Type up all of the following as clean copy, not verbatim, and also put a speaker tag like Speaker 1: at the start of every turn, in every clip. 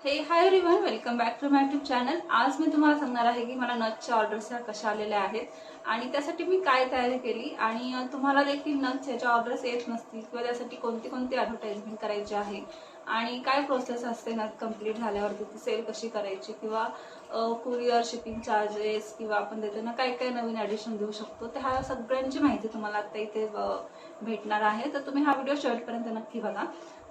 Speaker 1: High everyone, welcome back to my YouTube channel. आज मी तुम्हाला सांगणार आहे की मला नथच्या ऑर्डर्स ह्या कशा आलेल्या आहेत आणि त्यासाठी मी काय तयारी केली आणि तुम्हाला देखील नथच्या ऑर्डर्स येत नसतील किंवा त्यासाठी कोणती कोणती ॲडव्हर्टाइजमेंट करायची आहे आणि काय प्रोसेस असते नथ कंप्लीट झाल्यावरती ती सेल कशी करायची किंवा कुरिअर शिपिंग चार्जेस किंवा आपण देताना काय काय नवीन ॲडिशन देऊ शकतो, तर ह्या सगळ्यांची माहिती तुम्हाला आता इथे भेटणार आहे। तर तुम्ही हा व्हिडिओ शेवटपर्यंत नक्की बघा।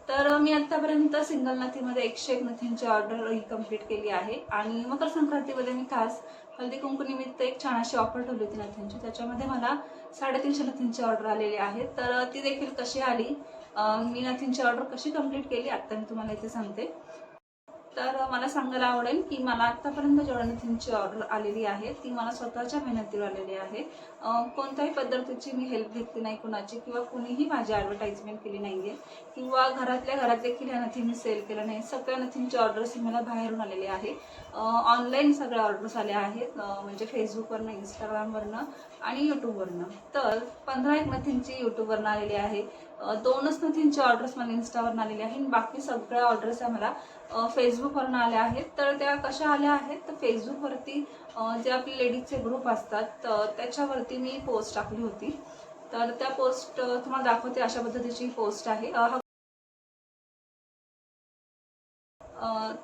Speaker 1: तर मी आतापर्यंत सिंगल नथीमध्ये 101 नथींची ऑर्डर ही कंप्लीट केली आहे आणि मकर संक्रांतीमध्ये मी खास हळदी कुंकू निमित्त एक छान अशी ऑफर ठेवली होती नथींची। त्याच्यामध्ये मला 350 नथींची ऑर्डर आलेली आहे। तर ती देखील कशी आली, मी नथींची ऑर्डर कशी कंप्लीट केली आता मी तुम्हाला इथे सांगते। तर मला सांगायला आवडेल की मला आतापर्यंत जेवढ्या नथींची ऑर्डर आलेली आहे ती मला स्वतःच्या मेहनतीवर आलेली आहे। कोणत्याही पद्धतीची मी हेल्प घेतली नाही कुणाची किंवा कुणीही माझी ॲडव्हर्टाइजमेंट केली नाहीये किंवा घरातल्या घरात देखील ह्या नथी मी सेल केलं नाही। सगळ्या नथींची ऑर्डर्स मला बाहेरून आलेली आहे। ऑनलाईन सगळ्या ऑर्डर्स आल्या आहेत, म्हणजे फेसबुकवरनं, इंस्टाग्रामवरनं आणि यूट्यूबवरनं। तर 15 नथींची यूट्यूबवरनं आलेली आहे, 2च नथींची ऑर्डर्स मला इंस्टावरनं आलेली आहे आणि बाकी सगळ्या ऑर्डर्स मला फेसबुकवरून आल्या आहेत। तर त्या कशा आल्या आहेत तर फेसबुकवरती जे आपले लेडीजचे ग्रुप असतात त्याच्यावरती मी पोस्ट टाकली होती। तर त्या पोस्ट तुम्हाला दाखवते, अशा पद्धतीची पोस्ट आहे।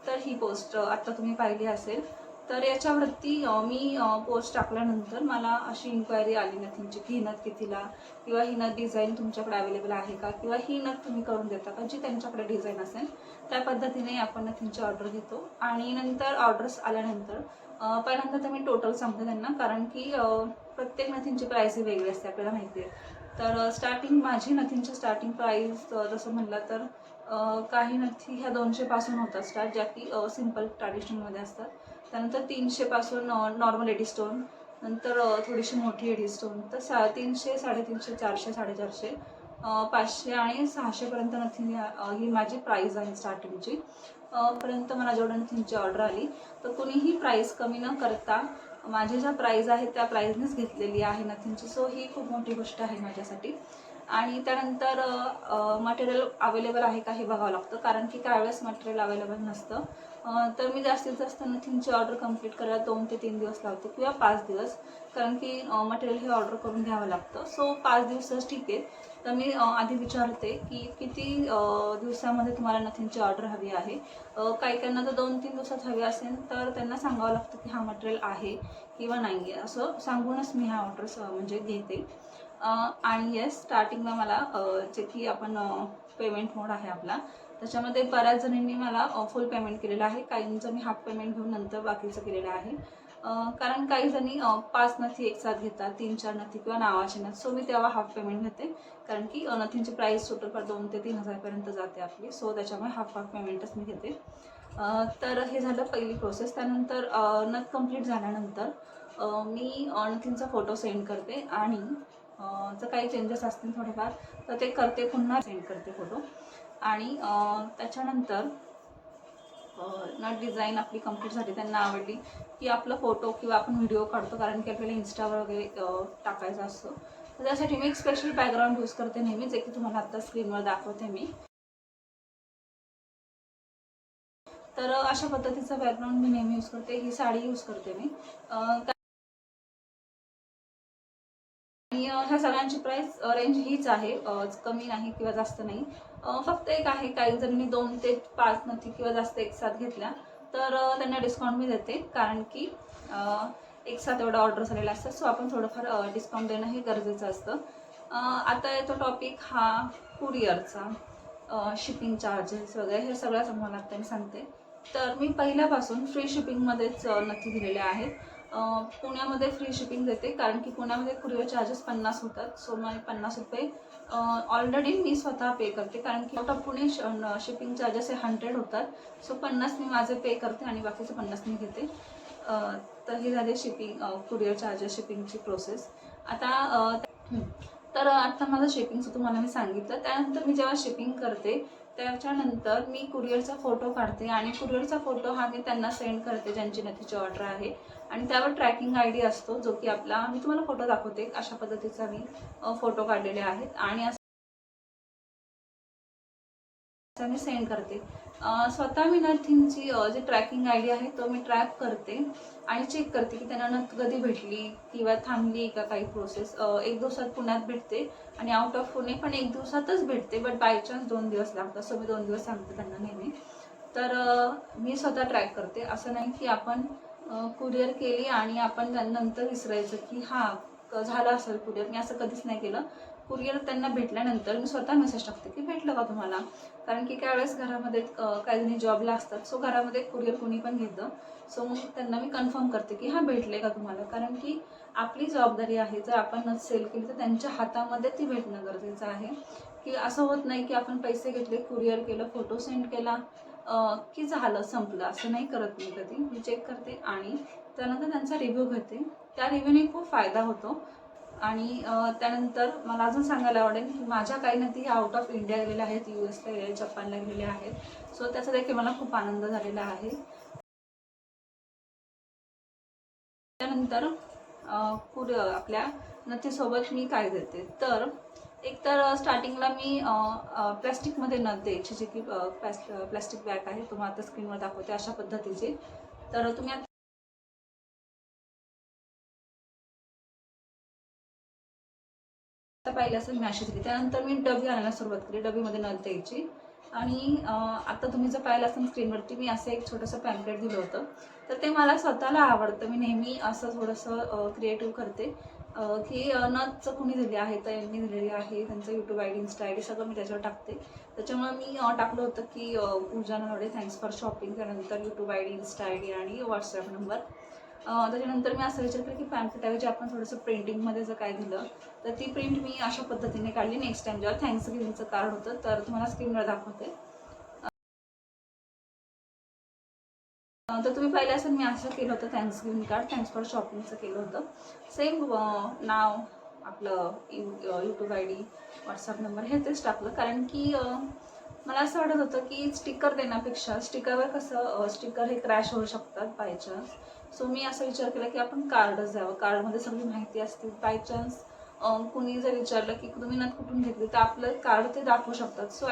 Speaker 1: तर ही पोस्ट आता तुम्ही पाहिली असेल। तर याच्यावरती मी पोस्ट टाकल्यानंतर मला अशी इन्क्वायरी आली नथींची की ही नथ कितीला, किंवा ही नथ डिझाईन तुमच्याकडे अवेलेबल आहे का, किंवा ही नथ तुम्ही करून देता का, जी त्यांच्याकडे डिझाईन असेल त्या पद्धतीने आपण नथींची ऑर्डर घेतो। आणि नंतर ऑर्डर्स आल्यानंतर पहिल्यांदा तर मी टोटल सांगते त्यांना, कारण की प्रत्येक नथींची प्राईस ही वेगळी असते आपल्याला माहिती आहे। तर स्टार्टिंग माझी नथींची स्टार्टिंग प्राईस जसं म्हटलं तर काही नथी ह्या 200 पासून होतात स्टार्ट, ज्या की सिंपल ट्रॅडिशनलमध्ये असतात। त्यानंतर 300 पासून नॉर्मल एडी स्टोन, नंतर थोडीशी मोठी एडी स्टोन, तर 350, 350, 400, 450, 500 आणि 600 पर्यंत नथी ही माझी प्राईस आहे स्टार्टिंगची। पर्यंत मला जेवढ्या नथींची ऑर्डर आली तर कुणीही प्राईस कमी न करता माझी ज्या प्राईस आहे त्या प्राईसनेच घेतलेली आहे नथींची। सो ही खूप मोठी गोष्ट आहे माझ्यासाठी। आणि त्यानंतर मटेरियल अवेलेबल आहे का हे बघावं लागतं, कारण की काही वेळेस मटेरियल अवेलेबल नसतं। तर मी जास्तीत जास्त नथींची ऑर्डर कंप्लीट करायला 2 ते 3 दिवस लावते किंवा 5 दिवस, कारण की मटेरियल हे ऑर्डर करून घ्यावं लागतं। सो 5 दिवसच ठीक आहे। तर मी आधी विचारते की किती दिवसामध्ये तुम्हाला नथींची ऑर्डर हवी आहे। काही काहींना तर 2-3 दिवसात हवी असेल तर त्यांना सांगावं लागतं की हा मटेरियल आहे किंवा नाही आहे, असं सांगूनच मी ह्या ऑर्डर्स म्हणजे घेते। आणि येस, स्टार्टिंगला मला जे की आपण पेमेंट मोड आहे आपला, त्याच्यामध्ये बऱ्याच जणींनी मला फुल पेमेंट केलेलं आहे। काहींचं मी हाफ पेमेंट घेऊन नंतर बाकीचं केलेलं आहे। कारण काही जणी 5 नथी एकसाथ घेतात, 3-4 नथी किंवा नावाची नथ। सो मी तेव्हा हाफ पेमेंट घेते, कारण की नथींची प्राईस टोटल 2 ते 3 हजारपर्यंत जाते आपली। सो त्याच्यामुळे हाफ पेमेंटच मी घेते। तर हे झालं पहिली प्रोसेस। त्यानंतर नथ कंप्लीट झाल्यानंतर मी नथींचा फोटो सेंड करते आणि जर काही चेंजेस असतील थोडेफार तर ते करते, पुन्हा सेंड करते फोटो। आणि त्याच्यानंतर नथ डिझाईन आपली कंप्लीट झाली, त्यांना आवडली की आपला फोटो किंवा आपण व्हिडिओ काढतो, कारण की आपल्याला इंस्टावर वगैरे टाकायचा असतो। तर त्यासाठी मी एक स्पेशल बॅकग्राऊंड यूज करते नेहमी, जे की तुम्हाला आता स्क्रीनवर दाखवते मी। तर अशा पद्धतीचा बॅकग्राऊंड मी नेहमी यूज करते। ही साडी यूज करते मी। आणि ह्या सगळ्यांची प्राईस रेंज हीच आहे, कमी नाही किंवा जास्त नाही। फक्त एक आहे, काही जणांनी 2 ते 5 नथी किंवा जास्त एकसाथ घेतल्या तर त्यांना डिस्काउंट मी देते, कारण की एकसाथ एवढा ऑर्डर झालेला असतात। सो आपण थोडंफार डिस्काउंट देणं हे गरजेचं असतं। आता येतो टॉपिक हा कुरिअरचा, शिपिंग चार्जेस वगैरे हे सगळं तुम्हाला आता मी सांगते। तर मी पहिल्यापासून फ्री शिपिंगमध्येच नथी दिलेल्या आहेत। पुण्यामध्ये फ्री शिपिंग देते, कारण की पुण्यामध्ये कुरिअर चार्जेस 50 होतात। सो मी 50 रुपये ऑलरेडी मी स्वतः पे करते, कारण की out of Pune shipping charges हे 100 होतात। सो 50 मी माझे पे करते आणि बाकीचे 50 मी घेते। तर ही झाली शिपिंग कुरिअर चार्जेस शिपिंगची प्रोसेस। तर आता माझं शिपिंगचं तुम्हाला मी सांगितलं। त्यानंतर मी जेव्हा शिपिंग करते त्याच्यानंतर मी कुरिअरचा फोटो काढते आणि कुरिअरचा फोटो हा मी त्यांना सेंड करते ज्यांची नथीची ऑर्डर आहे। आणि त्यावर ट्रॅकिंग ID असतो, जो की आपला, मी तुम्हाला फोटो दाखवते अशा पद्धतीचा मी फोटो काढलेले आहेत आणि असं मी सेंड करते। स्वतः मी नथींची जी ट्रॅकिंग आय डी आहे तो मी ट्रॅक करते आणि चेक करते की त्यांना नथ कधी भेटली किंवा थांबली का काही प्रोसेस. 1 दिवसात पुण्यात भेटते आणि आउट ऑफ पुणे पण 1 दिवसातच भेटते, बट बाय चान्स 2 दिवस लागतात. सो मी 2 दिवस सांगते त्यांना नेहमी. तर मी स्वतः ट्रॅक करते. असं नाही की आपण कुरिअर केली आणि आपण नंतर विसरायचं की हां झालं असेल कुरिअर. मी असं कधीच नाही केलं. कुरिअर त्यांना भेटल्यानंतर मी स्वतः मेसेज टाकते की भेटलं का तुम्हाला. कारण की काही वेळेस घरामध्ये काही जणी जॉबला असतात, सो घरामध्ये कुरिअर कोणी पण घेतं. सो मग त्यांना मी कन्फर्म करते की हां भेटले का तुम्हाला. कारण की आपली जबाबदारी आहे, जर आपण नथ सेल केली तर त्यांच्या हातामध्ये ती भेटणं गरजेचं आहे. की असं होत नाही की आपण पैसे घेतले, कुरिअर केलं, फोटो सेंड केला की झालं संपलं. असं नाही करत मी कधी. मी चेक करते आणि त्यानंतर त्यांचा रिव्ह्यू घेते. त्या रिव्ह्यूने खूप फायदा होतो. आणि त्यानंतर मला अजून सांगायला आवडेल की माझ्या काही नथी आउट ऑफ इंडिया गेलेल्या आहेत, US ला गेलेल्या, जपानला गेलेल्या आहेत. सो त्याचा देखील मला खूप आनंद झालेला आहे. त्यानंतर आपल्या नथीसोबत मी काय देते, तर एक तर स्टार्टिंगला मी प्लॅस्टिकमध्ये नथ द्यायची, जी की प्लॅस्टिक बॅग आहे, तुम्हाला आता स्क्रीनवर दाखवते अशा पद्धतीचे. तर तुम्ही आता पाहिलं असेल मी अशी दिली. त्यानंतर मी डबी आणायला सुरुवात केली, डबीमध्ये नथ द्यायची. आणि आता तुम्ही जर पाहिलं असेल स्क्रीनवरती मी असं एक छोटंसं पॅम्पलेट दिलं होतं. तर ते मला स्वतःला आवडतं. मी नेहमी असं थोडंसं क्रिएटिव्ह करते की नथ कुणी दिली आहे, तर यांनी दिलेली आहे, त्यांचं YouTube I D, Insta I D सगळं मी त्याच्यावर टाकते. त्याच्यामुळे मी टाकलं होतं की पूजा नवडे थँक्स फॉर शॉपिंग. त्यानंतर YouTube I D, Insta I D आणि व्हॉट्सॲप नंबर. त्याच्यानंतर मी असं विचार केलं की पॅम्पलेटऐवजी आपण थोडंसं प्रिंटिंगमध्ये जर काय दिलं तर ती प्रिंट मी अशा पद्धतीने काढली. नेक्स्ट टाइम जेव्हा थँक्स गिव्हिंगचं कार्ड होतं तर तुम्हाला स्क्रीनवर दाखवते. तर तुम्ही पाहिलं असेल मी असं केलं होतं thanks giving card, thanks for शॉपिंगचं केलं होतं. सेम नाव आपलं YouTube I D, WhatsApp number हे तेच टाकलं. कारण की मला असं वाटत होतं की स्टिकर देण्यापेक्षा स्टिकरवर कसं स्टिकर हे क्रॅश होऊ शकतात बाय चान्स. सो मी असा विचार केला की आपण कार्डच द्यावं. कार्डमध्ये सगळी माहिती असते. बाय चान्स कुणी जर विचारलं की तुम्ही नथ कुठून घेतली तर आपलं कार्ड ते दाखवू शकतात. सो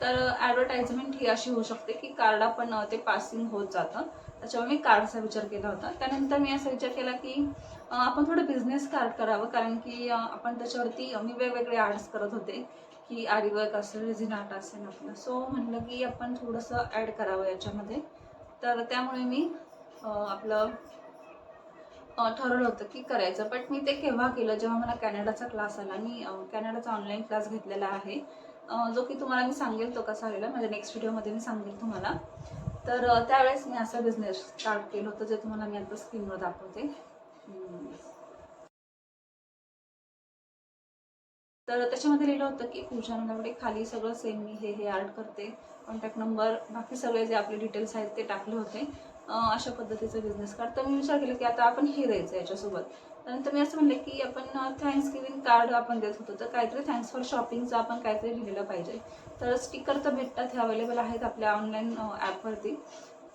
Speaker 1: तर ॲडव्हर्टाइजमेंट ही अशी होऊ शकते की कार्ड आपण ते पासिंग होत जातं. त्याच्यामुळे मी कार्डचा विचार केला होता. त्यानंतर मी असा विचार केला की आपण थोडं बिझनेस कार्ड करावं. कारण की आपण त्याच्यावरती मी वेगवेगळे आर्ट्स करत होते की आरीवर्क असेल, रेझिन आर्ट असेल आपलं. सो म्हटलं की आपण थोडंसं ॲड करावं याच्यामध्ये. तर त्यामुळे मी आपलं ठरवलं होतं की करायचं. बट मी ते केव्हा केलं, जेव्हा मला कॅनडाचा क्लास आला. मी कॅनडाचा ऑनलाईन क्लास घेतलेला आहे, जो की तुम्हाला मी सांगेल तो कसा आलेला माझ्या नेक्स्ट व्हिडिओमध्ये मी सांगेल तुम्हाला. तर त्यावेळेस मी असा बिझनेस स्टार्ट केलं होतं, जे तुम्हाला मी आता स्क्रीनवर दाखवते. तर त्याच्यामध्ये लिहिलं होतं की पूजा नवडे, खाली सगळं सेम मी हे आर्ट करते, कॉन्टॅक्ट नंबर, बाकी सगळे जे आपले डिटेल्स आहेत ते टाकले होते. अशा पद्धतीचं बिझनेस कार्ड. तर मी विचार केला की आता आपण हे द्यायचं याच्यासोबत. त्यानंतर मी असं म्हणलं की आपण थँक्स गिव्हिंग कार्ड आपण देत होतो, तर काहीतरी थँक्स फॉर शॉपिंगचं आपण काहीतरी लिहिलेलं पाहिजे. तर स्टिकर तर भेटतात, हे अवेलेबल आहेत आपल्या ऑनलाईन ॲपवरती.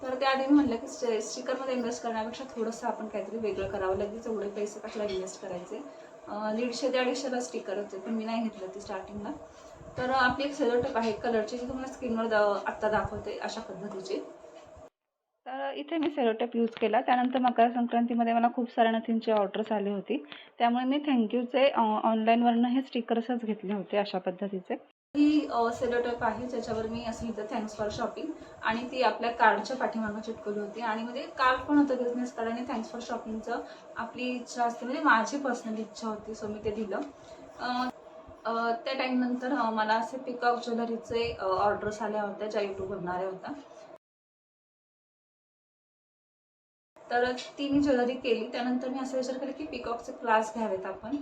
Speaker 1: तर त्याआधी मी म्हटलं की स्टिकरमध्ये इन्व्हेस्ट करण्यापेक्षा थोडंसं आपण काहीतरी वेगळं करावं. लगेच एवढे पैसे कशाला इन्व्हेस्ट करायचे. 150 ते 250ला स्टिकर होते, पण मी नाही घेतलं ती स्टार्टिंगला. तर आपली एक सेलो टेप आहे कलरची, जी तुम्हाला स्क्रीनवर आत्ता दाखवते अशा पद्धतीची. तर इथे मी सेलो टेप यूज केला. त्यानंतर मकर संक्रांतीमध्ये मला खूप साऱ्या नथींची ऑर्डर्स आली होती, त्यामुळे मी थँक्यूचे ऑनलाईनवरनं हे स्टिकर्सच घेतले होते अशा पद्धतीचे. ही सेलो टेप आहे, ज्याच्यावर मी असं लिहिलं थँक्स फॉर शॉपिंग, आणि ती आपल्या कार्डच्या पाठीमागं चिटकवली होती. आणि म्हणजे कार्ड पण होतं बिझनेस कार्ड, आणि थँक्स फॉर शॉपिंगचं आपली इच्छा असते, म्हणजे माझी पर्सनल इच्छा होती, सो मी ते दिलं. त्या टाईमनंतर मला असे पिकॉक ज्वेलरीचे ऑर्डर्स आल्या होत्या, ज्या यूट्यूबवरून आल्या होत्या. तर ती मी ज्वेलरी केली. त्यानंतर मी असं विचार केला की पिकॉकचे क्लास घ्यावेत आपण,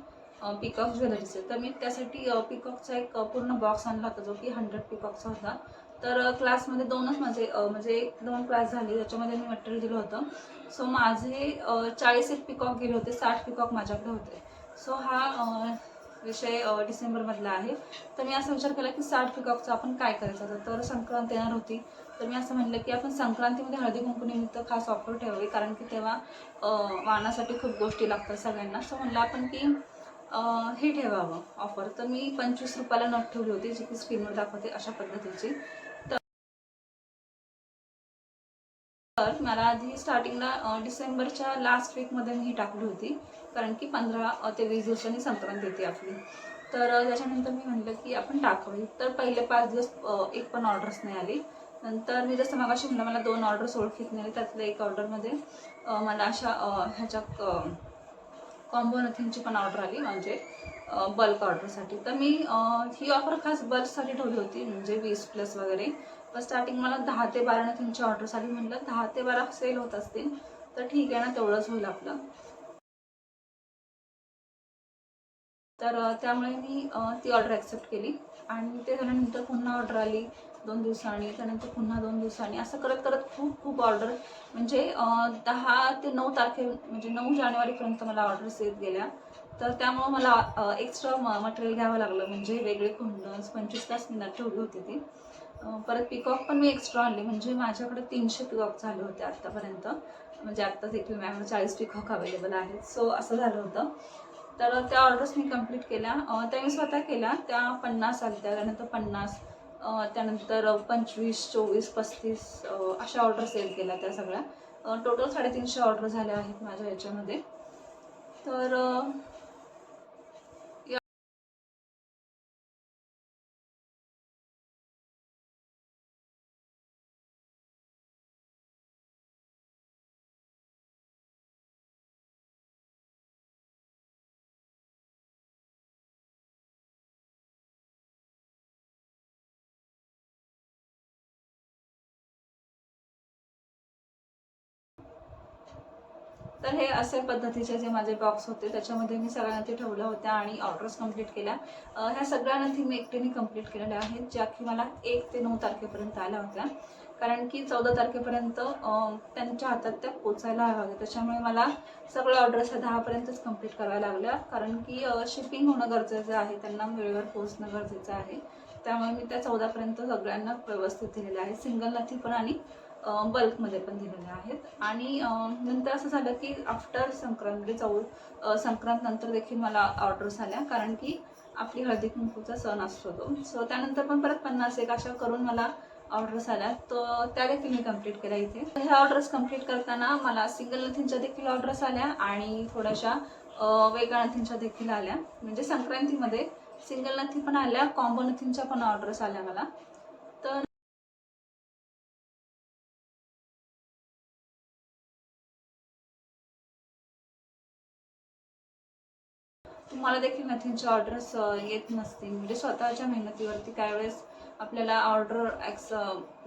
Speaker 1: पिकॉक ज्वेलरीचे. तर मी त्यासाठी पिकॉकचा एक पूर्ण बॉक्स आणला होता, जो की 100 पिकॉकचा होता. तर क्लासमध्ये 2च माझे म्हणजे 1-2 क्लास झाले, त्याच्यामध्ये मी मटेरियल दिलं होतं. सो माझे 40 एक पिकॉक गेले होते, 60 पिकॉक माझ्याकडे होते. सो हा विषय डिसेंबरमधला आहे. तर मी असा विचार केला की 60 पिकॉकचं आपण काय करायचं होतं. तर संक्रांत येणार होती, तर मी असं म्हणलं की आपण संक्रांतीमध्ये हळदी कुंकूनिमित्त खास ऑफर ठेवावी, कारण की तेव्हा वाणासाठी खूप गोष्टी लागतात सगळ्यांना. सो म्हणलं आपण की हे ठेवावं ऑफर. तर मी 25 रुपयाला नोट ठेवली होती, जी की स्क्रीनवर दाखवते अशा पद्धतीची. तर मला आधी स्टार्टिंगला डिसेंबरच्या लास्ट वीकमध्ये मी ही टाकली होती, कारण की 15 ते 20 दिवसांनी संक्रांत येते आपली. तर त्याच्यानंतर मी म्हटलं की आपण टाकावी. तर पहिले 5 दिवस एक पण ऑर्डर्स नाही आली. नंतर मी जसं मगाशी म्हटलं, मला 2 ऑर्डर्स ओळखीत नाही, त्यातल्या एक ऑर्डरमध्ये मला अशा ह्याच्या कॉम्बो नथिंगची पण ऑर्डर आली, म्हणजे बल्क ऑर्डरसाठी. तर मी ही ऑफर खास बल्कसाठी ठेवली होती, म्हणजे 20+ वगैरे. पण स्टार्टिंग मला 10 ते 12 नथिंगची ऑर्डर्स आली. म्हटलं 10 ते 12 सेल होत असतील तर ठीक आहे ना, तेवढंच होईल आपलं. तर त्यामुळे मी ती ऑर्डर ॲक्सेप्ट केली. आणि ते झाल्यानंतर पुन्हा ऑर्डर आली 2 दिवसांनी, त्यानंतर पुन्हा 2 दिवसांनी, असं करत करत खूप खूप ऑर्डर, म्हणजे 10 ते 9 म्हणजे 9 जानेवारीपर्यंत मला ऑर्डर्स येत गेल्या. तर त्यामुळं मला एक्स्ट्रा मटेरियल घ्यावं लागलं, म्हणजे वेगळे कुंदन्स 25 तास मी ठेवली होती ती. परत पिकॉक पण मी एक्स्ट्रा आणले, म्हणजे माझ्याकडे 300 पिकॉक झाले होते आत्तापर्यंत. म्हणजे आत्ता देखील माझ्याकडे 40 पिकॉक अवेलेबल आहेत. सो असं झालं होतं. तर त्या ऑर्डर्स मी कंप्लीट केल्या. त्या मी स्वतः केल्या. त्या 50 आल्या, त्यानंतर 50, त्यानंतर 25, 24, 35 अशा ऑर्डर सेल केल्या त्या सगळ्या. टोटल 350 ऑर्डर झाल्या आहेत माझ्या ह्याच्यामध्ये. तर तर हे असे पद्धतीचे जे माझे बॉक्स होते, त्याच्यामध्ये मी सगळ्या नथी ठेवल्या होत्या आणि ऑर्डर्स कंप्लीट केल्या. ह्या सगळ्या नथी मी एकटीने कंप्लीट केलेल्या आहेत, ज्या की मला 1 ते 9 तारखेपर्यंत आल्या होत्या. कारण की 14 तारखेपर्यंत त्यांच्या हातात त्या पोचायला हव्या होत्या. त्याच्यामुळे मला सगळ्या ऑर्डर्स 10पर्यंतच कंप्लीट कराव्या लागल्या, कारण की शिपिंग होणं गरजेचं आहे, त्यांना वेळेवर पोहोचणं गरजेचं आहे. त्यामुळे मी त्या 14पर्यंत सगळ्यांना व्यवस्थित दिलेल्या आहेत, सिंगल नथी पण आणि बल्कमध्ये पण दिलेल्या आहेत. आणि नंतर असं झालं की आफ्टर संक्रांत, म्हणजे संक्रांत नंतर देखील मला ऑर्डर्स आल्या, कारण की आपली हळदी कुंकूचा सण असतो तो. सो त्यानंतर पण परत 50 एक अशा करून मला ऑर्डर्स आल्या, तर त्या देखील मी कंप्लीट केल्या इथे. ह्या ऑर्डर्स कंप्लीट करताना मला सिंगल नथींच्या देखील ऑर्डर्स आल्या आणि थोड्याशा वेगळ्या नथींच्या देखील आल्या. म्हणजे संक्रांतीमध्ये सिंगल नथी पण आल्या, कॉम्बो नथींच्या पण ऑर्डर्स आल्या मला. तर तुम्हाला देखील नथींचे ऑर्डर्स येत नसतील, म्हणजे स्वतःच्या मेहनतीवरती काही वेळेस आपल्याला ऑर्डर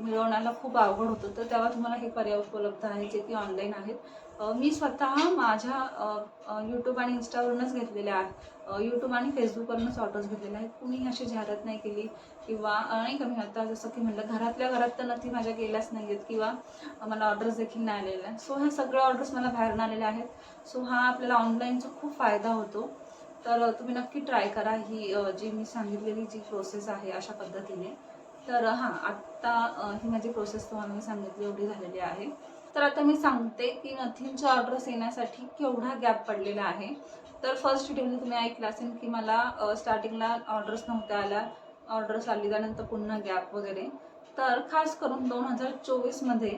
Speaker 1: मिळवण्याला खूप अवघड होतं, तर तेव्हा तुम्हाला हे पर्याय उपलब्ध आहेत, जे की ऑनलाईन आहेत. मी स्वतः माझ्या यूट्यूब आणि इन्स्टावरूनच घेतलेले आहेत. यूट्यूब आणि फेसबुकवरूनच ऑर्डर्स घेतलेले आहेत. कुणीही अशी जाहिरात नाही केली, किंवा नाही का, मी आता जसं की म्हटलं, घरातल्या घरात तर नथी माझ्या गेल्याच नाही आहेत, किंवा मला ऑर्डर्स देखील नाही आलेल्या आहेत. सो ह्या सगळ्या ऑर्डर्स मला बाहेरून आलेल्या आहेत. सो हा आपल्याला ऑनलाईनचा खूप फायदा होतो. तर तुम्ही नक्की ट्राय करा ही जी मी सांगितलेली जी प्रोसेस आहे अशा पद्धतीने. तर हां, आत्ता ही माझी प्रोसेस तुम्हाला मी सांगितली एवढी झालेली आहे. तर आता मी सांगते की नथींच्या ऑर्डर्स येण्यासाठी केवढा गॅप पडलेला आहे. तर फर्स्ट डिटेलमध्ये तुम्ही ऐकलं असेल की मला स्टार्टिंगला ऑर्डर्स नव्हत्या आल्या, ऑर्डर्स आली, त्यानंतर पुन्हा गॅप वगैरे. तर खास करून 2024मध्ये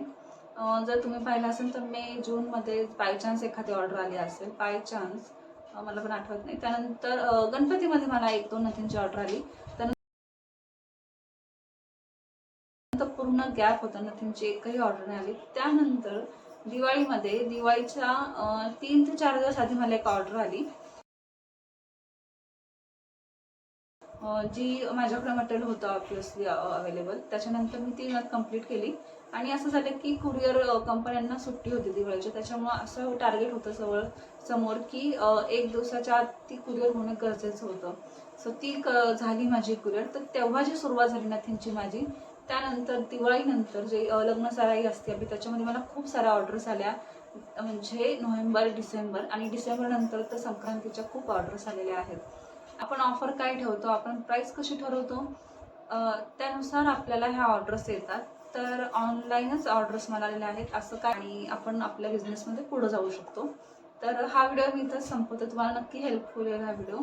Speaker 1: जर तुम्ही पाहिलं असेल तर मे जूनमध्ये बाय चान्स एखादी ऑर्डर आली असेल, बाय चान्स, मला पण आठवत नाही. त्यानंतर गणपतीमध्ये मला 1-2 नथींची ऑर्डर आली. त्यानंतर पूर्ण गॅप होता, नथींची एकही ऑर्डर नाही आली. त्यानंतर दिवाळीमध्ये, दिवाळीच्या 3 ते 4 दिवस आधी मला एक ऑर्डर आली, जी माझ्याकडे मटेरियल होतं ऑब्विसली अवेलेबल. त्याच्यानंतर मी ती कंप्लीट केली. आणि असं झालं की कुरिअर कंपन्यांना सुट्टी होती दिवाळीची, त्याच्यामुळं असं टार्गेट होतं समोर की 1 दिवसाच्या आत ती कुरिअर होणं गरजेचं होतं. सो ती झाली माझी कुरिअर. तर तेव्हा जी सुरुवात झाली नथींची माझी, त्यानंतर दिवाळीनंतर जे लग्न सराई असते आपली, त्याच्यामध्ये मला खूप साऱ्या ऑर्डर्स आल्या. म्हणजे नोव्हेंबर, डिसेंबर, आणि डिसेंबर नंतर तर संक्रांतीच्या खूप ऑर्डर्स आलेल्या आहेत. आपण ऑफर काय ठेवतो, आपण प्राईस कशी ठरवतो, त्यानुसार आपल्याला ह्या ऑर्डर्स येतात. तर ऑनलाईनच ऑर्डर्स मला आलेल्या आहेत असं काय, आणि आपण आपल्या बिझनेसमध्ये पुढे जाऊ शकतो. तर हा व्हिडिओ मी इथंच संपवते. तुम्हाला नक्की हेल्पफुल आहे हा व्हिडिओ.